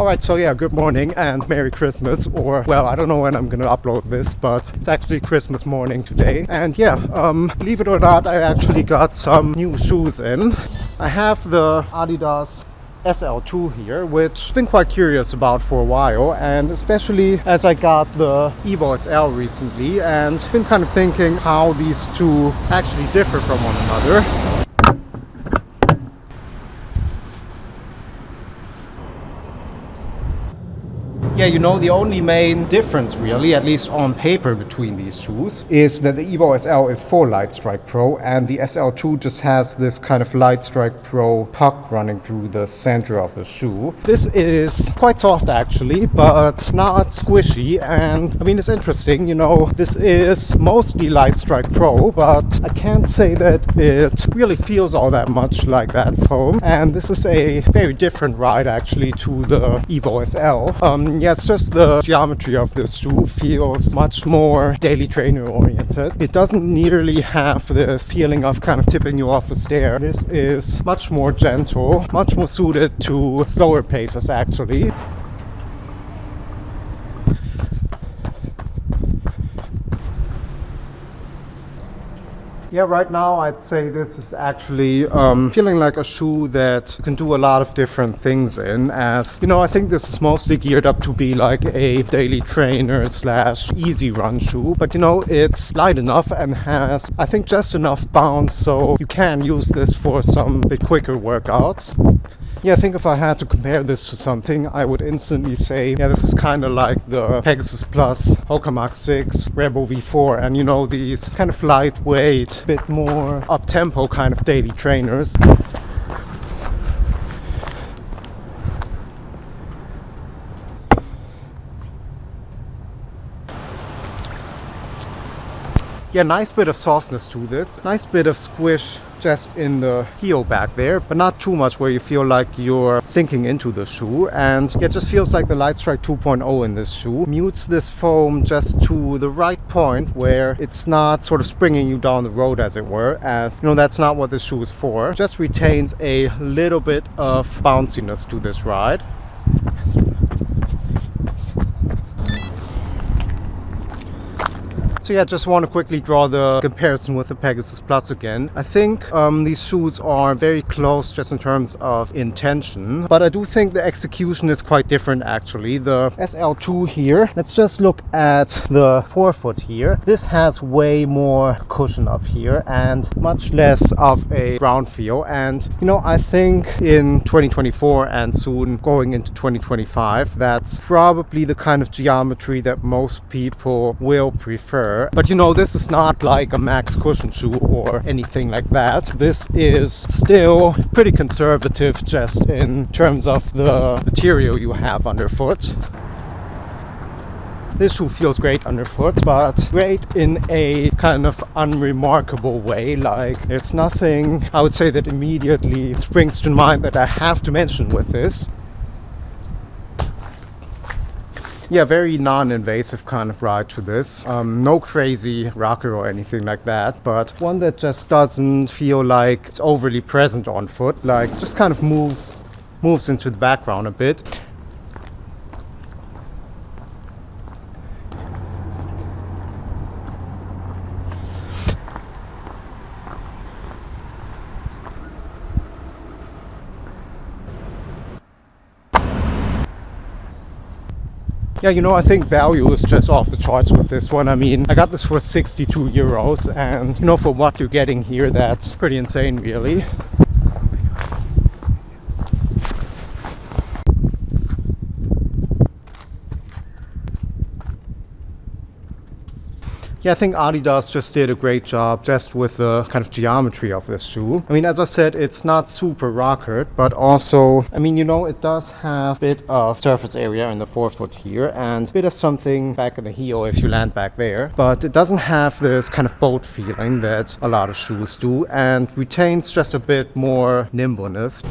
Alright, so yeah, good morning and Merry Christmas, or well, I don't know when I'm gonna upload this, but it's actually Christmas morning today. And yeah, believe it or not, I actually got some new shoes in. I have the Adidas SL2 here, which I've been quite curious about for a while, and especially as I got the Evo SL recently, and been kind of thinking how these two actually differ from one another. Yeah, you know, the only main difference really, at least on paper, between these shoes is that the Evo SL is for Lightstrike Pro and the SL2 just has this kind of Lightstrike Pro puck running through the center of the shoe. This is quite soft actually, but not squishy, and I mean, it's interesting, you know, this is mostly Lightstrike Pro, but I can't say that it really feels all that much like that foam, and this is a very different ride actually to the Evo SL. Yeah, it's just the geometry of this shoe feels much more daily trainer oriented. It doesn't nearly have this feeling of kind of tipping you off a stair. This is much more gentle, much more suited to slower paces actually. Yeah, right now I'd say this is actually feeling like a shoe that you can do a lot of different things in, as you know, I think this is mostly geared up to be like a daily trainer / easy run shoe, but you know, it's light enough and has, I think, just enough bounce so you can use this for some bit quicker workouts. Yeah, I think if I had to compare this to something, I would instantly say, yeah, this is kind of like the Pegasus Plus, Hoka Max 6, Rebo V4, and you know, these kind of lightweight, bit more up-tempo kind of daily trainers. Yeah, nice bit of softness to this, nice bit of squish just in the heel back there, but not too much where you feel like you're sinking into the shoe. And yeah, it just feels like the Lightstrike 2.0 in this shoe mutes this foam just to the right point where it's not sort of springing you down the road, as it were, as you know, that's not what this shoe is for. Just retains a little bit of bounciness to this ride. So yeah, just want to quickly draw the comparison with the Pegasus Plus again. I think these shoes are very close just in terms of intention, but I do think the execution is quite different actually. The SL2 here, let's just look at the forefoot here. This has way more cushion up here and much less of a ground feel, and you know, I think in 2024 and soon going into 2025, that's probably the kind of geometry that most people will prefer. But you know, this is not like a max cushion shoe or anything like that. This is still pretty conservative just in terms of the material you have underfoot. This shoe feels great underfoot, but great in a kind of unremarkable way. Like, there's nothing I would say that immediately springs to mind that I have to mention with this. Yeah, very non-invasive kind of ride to this. No crazy rocker or anything like that, but one that just doesn't feel like it's overly present on foot, like just kind of moves into the background a bit. Yeah, you know, I think value is just off the charts with this one. I mean, I got this for 62 euros, and you know, for what you're getting here, that's pretty insane really. Yeah, I think Adidas just did a great job just with the kind of geometry of this shoe. I mean, as I said, it's not super rockered, but also, I mean, you know, it does have a bit of surface area in the forefoot here and a bit of something back in the heel if you land back there. But it doesn't have this kind of boat feeling that a lot of shoes do, and retains just a bit more nimbleness.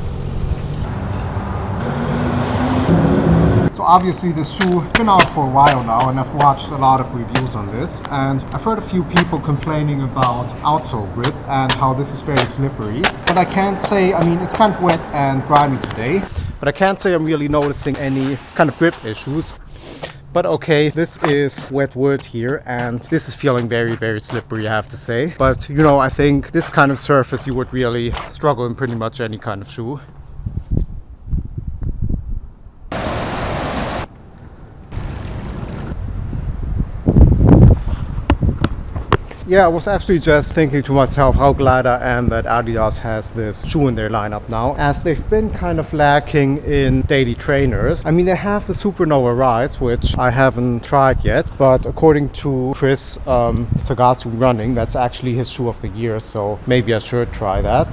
So obviously this shoe has been out for a while now, and I've watched a lot of reviews on this, and I've heard a few people complaining about outsole grip and how this is very slippery. But I can't say, I mean, it's kind of wet and grimy today. but I can't say I'm really noticing any kind of grip issues. But okay, this is wet wood here, and this is feeling very, very slippery, I have to say. But you know, I think this kind of surface you would really struggle in pretty much any kind of shoe. Yeah, I was actually just thinking to myself how glad I am that Adidas has this shoe in their lineup now, as they've been kind of lacking in daily trainers. I mean, they have the Supernova Rise, which I haven't tried yet, but according to Chris Sagasu's Running, that's actually his shoe of the year, so maybe I should try that.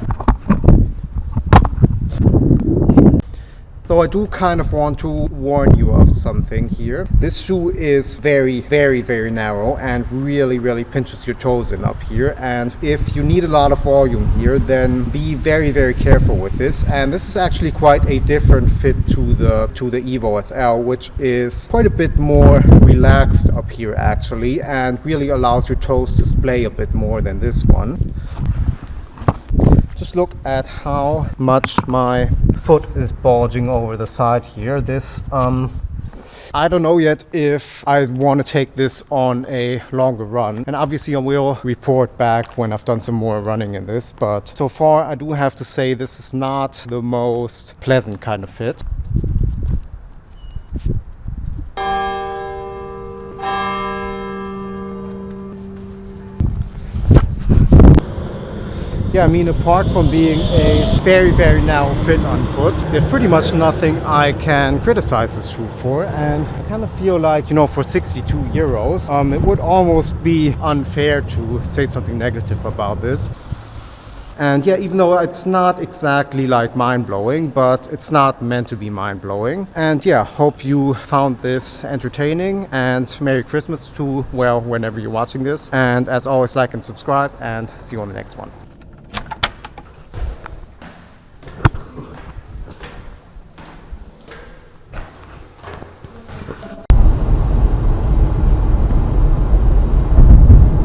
Though I do kind of want to warn you of something here. This shoe is very, very, very narrow and really, really pinches your toes in up here. And if you need a lot of volume here, then be very, very careful with this. And this is actually quite a different fit to the Evo SL, which is quite a bit more relaxed up here actually, and really allows your toes to splay a bit more than this one. Just look at how much my foot is bulging over the side here. This, I don't know yet if I want to take this on a longer run. And obviously I will report back when I've done some more running in this. But so far I do have to say this is not the most pleasant kind of fit. Yeah, I mean, apart from being a very, very narrow fit on foot, there's pretty much nothing I can criticize this shoe for. And I kind of feel like, you know, for 62 euros, it would almost be unfair to say something negative about this. And yeah, even though it's not exactly like mind-blowing, but it's not meant to be mind-blowing. And yeah, hope you found this entertaining, and Merry Christmas to, well, whenever you're watching this. And as always, like and subscribe, and see you on the next one.